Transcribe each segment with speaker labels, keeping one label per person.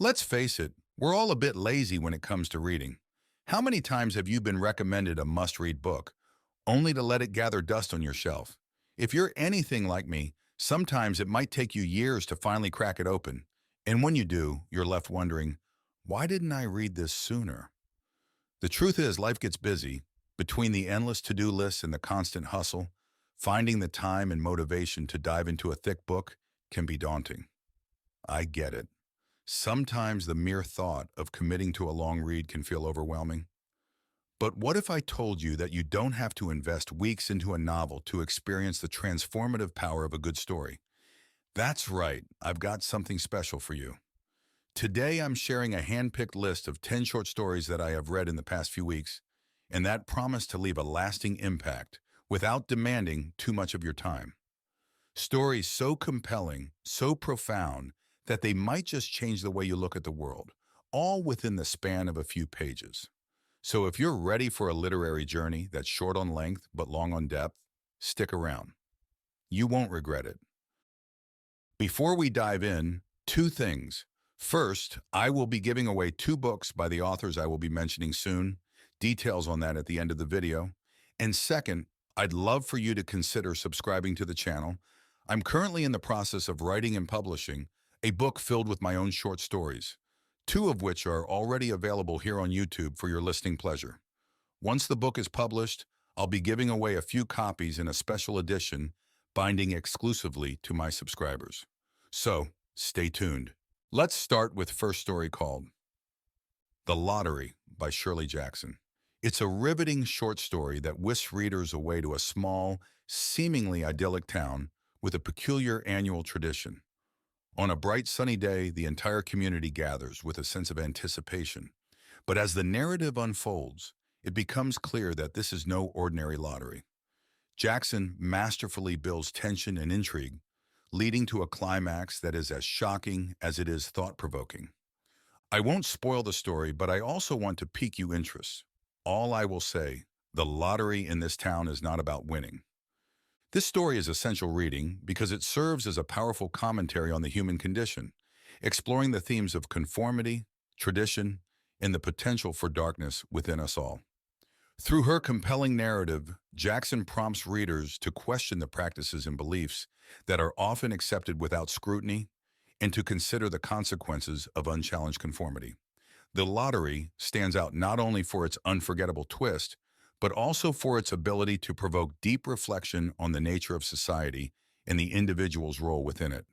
Speaker 1: Let's face it, we're all a bit lazy when it comes to reading. How many times have you been recommended a must-read book, only to let it gather dust on your shelf? If you're anything like me, sometimes it might take you years to finally crack it open. And when you do, you're left wondering, why didn't I read this sooner? The truth is, life gets busy. Between the endless to-do lists and the constant hustle, finding the time and motivation to dive into a thick book can be daunting. I get it. Sometimes the mere thought of committing to a long read can feel overwhelming. But what if I told you that you don't have to invest weeks into a novel to experience the transformative power of a good story? That's right, I've got something special for you. Today I'm sharing a hand-picked list of 10 short stories that I have read in the past few weeks, and that promise to leave a lasting impact without demanding too much of your time. Stories so compelling, so profound, that they might just change the way you look at the world, all within the span of a few pages. So if you're ready for a literary journey that's short on length but long on depth, stick around. You won't regret it. Before we dive in, two things. First, I will be giving away two books by the authors I will be mentioning soon. Details on that at the end of the video. And second, I'd love for you to consider subscribing to the channel. I'm currently in the process of writing and publishing a book filled with my own short stories, two of which are already available here on YouTube for your listening pleasure. Once the book is published, I'll be giving away a few copies in a special edition, binding exclusively to my subscribers. So, stay tuned. Let's start with first story called The Lottery by Shirley Jackson. It's a riveting short story that whisks readers away to a small, seemingly idyllic town with a peculiar annual tradition. On a bright sunny day, the entire community gathers with a sense of anticipation. But as the narrative unfolds, it becomes clear that this is no ordinary lottery. Jackson masterfully builds tension and intrigue, leading to a climax that is as shocking as it is thought-provoking. I won't spoil the story, but I also want to pique your interest. All I will say, the lottery in this town is not about winning. This story is essential reading because it serves as a powerful commentary on the human condition, exploring the themes of conformity, tradition, and the potential for darkness within us all. Through her compelling narrative, Jackson prompts readers to question the practices and beliefs that are often accepted without scrutiny and to consider the consequences of unchallenged conformity. The Lottery stands out not only for its unforgettable twist, but also for its ability to provoke deep reflection on the nature of society and the individual's role within it.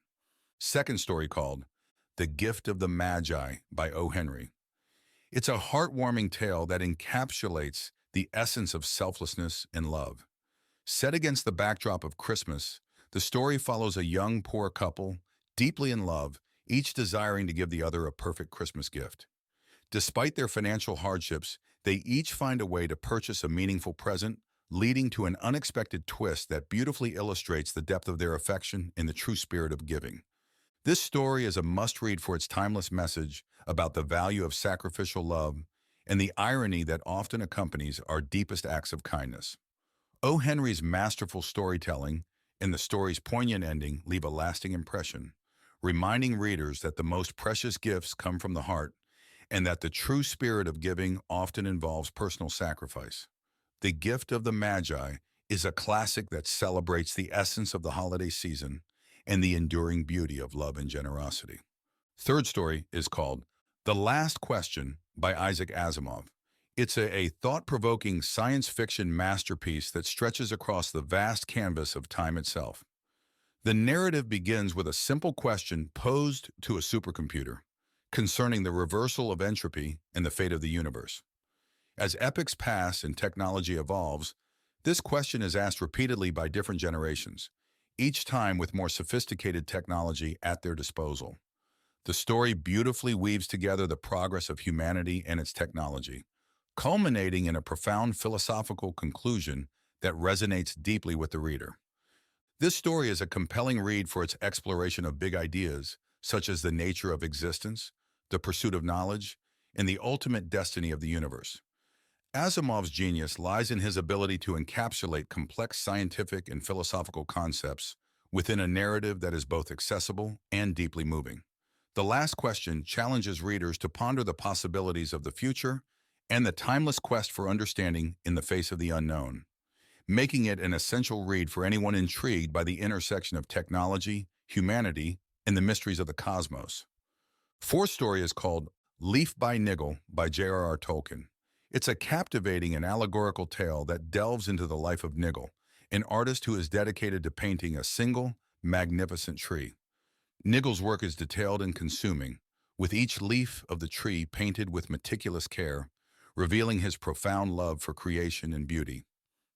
Speaker 1: Second story called The Gift of the Magi by O. Henry. It's a heartwarming tale that encapsulates the essence of selflessness and love. Set against the backdrop of Christmas, the story follows a young, poor couple, deeply in love, each desiring to give the other a perfect Christmas gift. Despite their financial hardships, they each find a way to purchase a meaningful present, leading to an unexpected twist that beautifully illustrates the depth of their affection and the true spirit of giving. This story is a must-read for its timeless message about the value of sacrificial love and the irony that often accompanies our deepest acts of kindness. O. Henry's masterful storytelling and the story's poignant ending leave a lasting impression, reminding readers that the most precious gifts come from the heart and that the true spirit of giving often involves personal sacrifice. The Gift of the Magi is a classic that celebrates the essence of the holiday season and the enduring beauty of love and generosity. Third story is called The Last Question by Isaac Asimov. It's a thought-provoking science fiction masterpiece that stretches across the vast canvas of time itself. The narrative begins with a simple question posed to a supercomputer concerning the reversal of entropy and the fate of the universe. As epochs pass and technology evolves, this question is asked repeatedly by different generations, each time with more sophisticated technology at their disposal. The story beautifully weaves together the progress of humanity and its technology, culminating in a profound philosophical conclusion that resonates deeply with the reader. This story is a compelling read for its exploration of big ideas, such as the nature of existence, the pursuit of knowledge, and the ultimate destiny of the universe. Asimov's genius lies in his ability to encapsulate complex scientific and philosophical concepts within a narrative that is both accessible and deeply moving. The last question challenges readers to ponder the possibilities of the future and the timeless quest for understanding in the face of the unknown, making it an essential read for anyone intrigued by the intersection of technology, humanity, and the mysteries of the cosmos. Fourth story is called Leaf by Niggle by J.R.R. Tolkien. It's a captivating and allegorical tale that delves into the life of Niggle, an artist who is dedicated to painting a single, magnificent tree. Niggle's work is detailed and consuming, with each leaf of the tree painted with meticulous care, revealing his profound love for creation and beauty.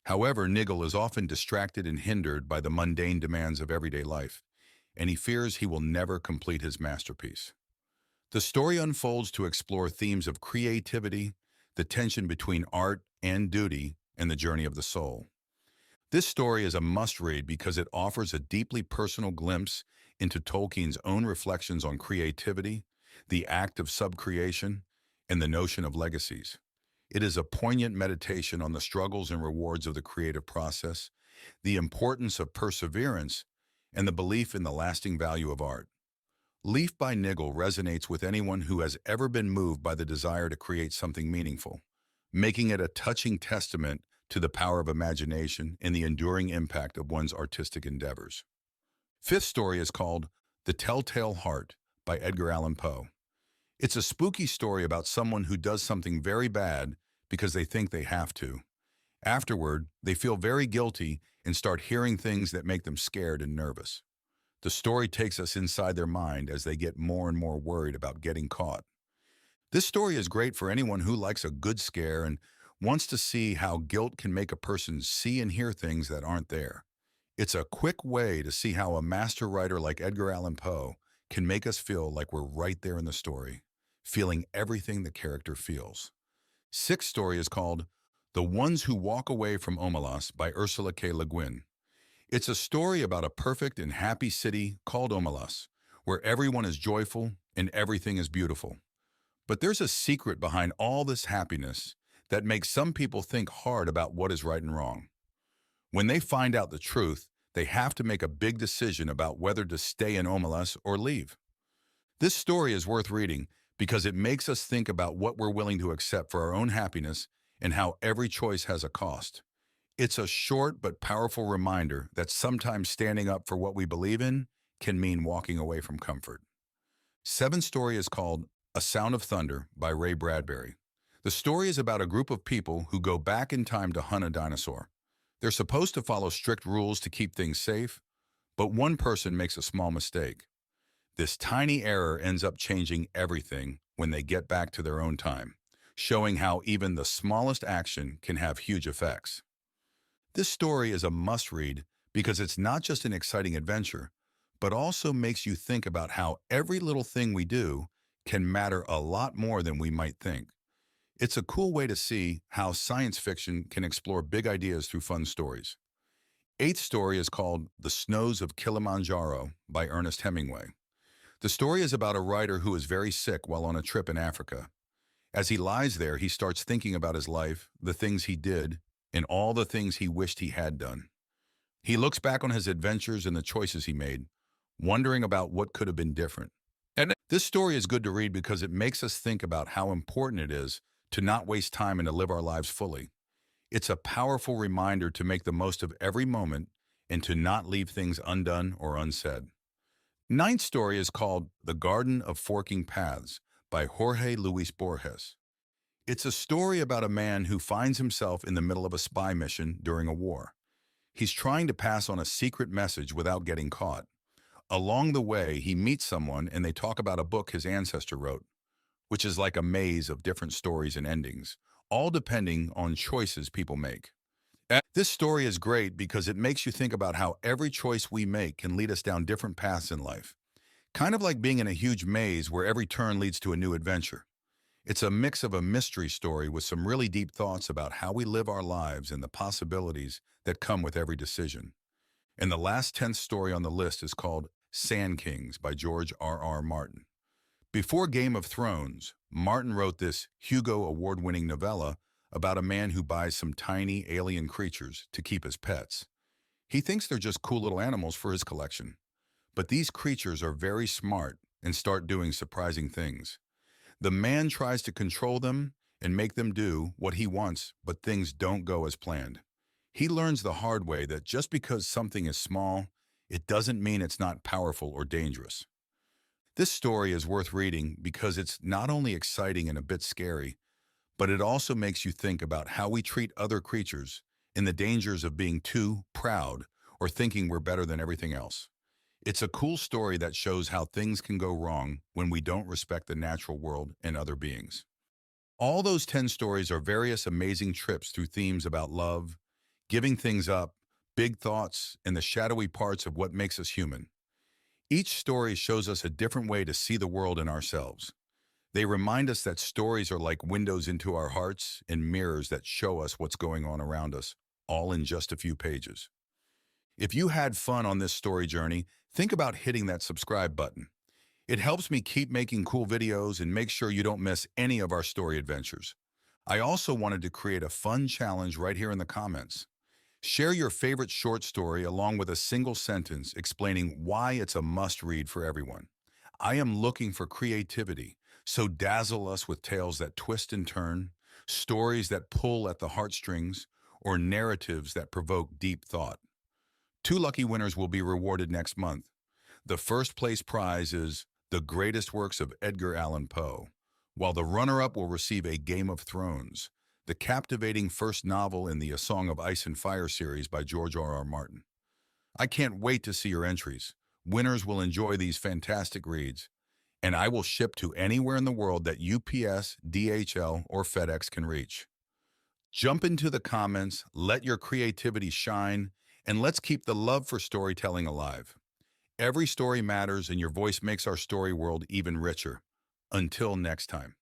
Speaker 1: However, Niggle is often distracted and hindered by the mundane demands of everyday life, and he fears he will never complete his masterpiece. The story unfolds to explore themes of creativity, the tension between art and duty, and the journey of the soul. This story is a must-read because it offers a deeply personal glimpse into Tolkien's own reflections on creativity, the act of subcreation, and the notion of legacies. It is a poignant meditation on the struggles and rewards of the creative process, the importance of perseverance, and the belief in the lasting value of art. Leaf by Niggle resonates with anyone who has ever been moved by the desire to create something meaningful, making it a touching testament to the power of imagination and the enduring impact of one's artistic endeavors. Fifth story is called The Telltale Heart by Edgar Allan Poe. It's a spooky story about someone who does something very bad because they think they have to. Afterward, they feel very guilty and start hearing things that make them scared and nervous. The story takes us inside their mind as they get more and more worried about getting caught. This story is great for anyone who likes a good scare and wants to see how guilt can make a person see and hear things that aren't there. It's a quick way to see how a master writer like Edgar Allan Poe can make us feel like we're right there in the story, feeling everything the character feels. Sixth story is called The Ones Who Walk Away from Omelas by Ursula K. Le Guin. It's a story about a perfect and happy city called Omelas, where everyone is joyful and everything is beautiful. But there's a secret behind all this happiness that makes some people think hard about what is right and wrong. When they find out the truth, they have to make a big decision about whether to stay in Omelas or leave. This story is worth reading because it makes us think about what we're willing to accept for our own happiness and how every choice has a cost. It's a short but powerful reminder that sometimes standing up for what we believe in can mean walking away from comfort. Seventh story is called A Sound of Thunder by Ray Bradbury. The story is about a group of people who go back in time to hunt a dinosaur. They're supposed to follow strict rules to keep things safe, but one person makes a small mistake. This tiny error ends up changing everything when they get back to their own time, showing how even the smallest action can have huge effects. This story is a must-read because it's not just an exciting adventure, but also makes you think about how every little thing we do can matter a lot more than we might think. It's a cool way to see how science fiction can explore big ideas through fun stories. Eighth story is called The Snows of Kilimanjaro by Ernest Hemingway. The story is about a writer who is very sick while on a trip in Africa. As he lies there, he starts thinking about his life, the things he did, and all the things he wished he had done. He looks back on his adventures and the choices he made, wondering about what could have been different. And this story is good to read because it makes us think about how important it is to not waste time and to live our lives fully. It's a powerful reminder to make the most of every moment and to not leave things undone or unsaid. Ninth story is called The Garden of Forking Paths by Jorge Luis Borges. It's a story about a man who finds himself in the middle of a spy mission during a war. He's trying to pass on a secret message without getting caught. Along the way, he meets someone and they talk about a book his ancestor wrote, which is like a maze of different stories and endings, all depending on choices people make. This story is great because it makes you think about how every choice we make can lead us down different paths in life. Kind of like being in a huge maze where every turn leads to a new adventure. It's a mix of a mystery story with some really deep thoughts about how we live our lives and the possibilities that come with every decision. And the last 10th story on the list is called Sandkings by George R.R. Martin. Before Game of Thrones, Martin wrote this Hugo Award-winning novella about a man who buys some tiny alien creatures to keep as pets. He thinks they're just cool little animals for his collection. But these creatures are very smart and start doing surprising things. The man tries to control them and make them do what he wants, but things don't go as planned. He learns the hard way that just because something is small, it doesn't mean it's not powerful or dangerous. This story is worth reading because it's not only exciting and a bit scary, but it also makes you think about how we treat other creatures and the dangers of being too proud or thinking we're better than everything else. It's a cool story that shows how things can go wrong when we don't respect the natural world and other beings. All those 10 stories are various amazing trips through themes about love, giving things up, big thoughts, and the shadowy parts of what makes us human. Each story shows us a different way to see the world and ourselves. They remind us that stories are like windows into our hearts and mirrors that show us what's going on around us, all in just a few pages. If you had fun on this story journey, think about hitting that subscribe button. It helps me keep making cool videos and make sure you don't miss any of our story adventures. I also wanted to create a fun challenge right here in the comments. Share your favorite short story along with a single sentence explaining why it's a must-read for everyone. I am looking for creativity, so dazzle us with tales that twist and turn, stories that pull at the heartstrings, or narratives that provoke deep thought. 2 lucky winners will be rewarded next month. The first place prize is The Greatest Works of Edgar Allan Poe, while the runner-up will receive A Game of Thrones, the captivating first novel in the A Song of Ice and Fire series by George R.R. Martin. I can't wait to see your entries. Winners will enjoy these fantastic reads, and I will ship to anywhere in the world that UPS, DHL, or FedEx can reach. Jump into the comments, let your creativity shine, and let's keep the love for storytelling alive. Every story matters, and your voice makes our story world even richer. Until next time.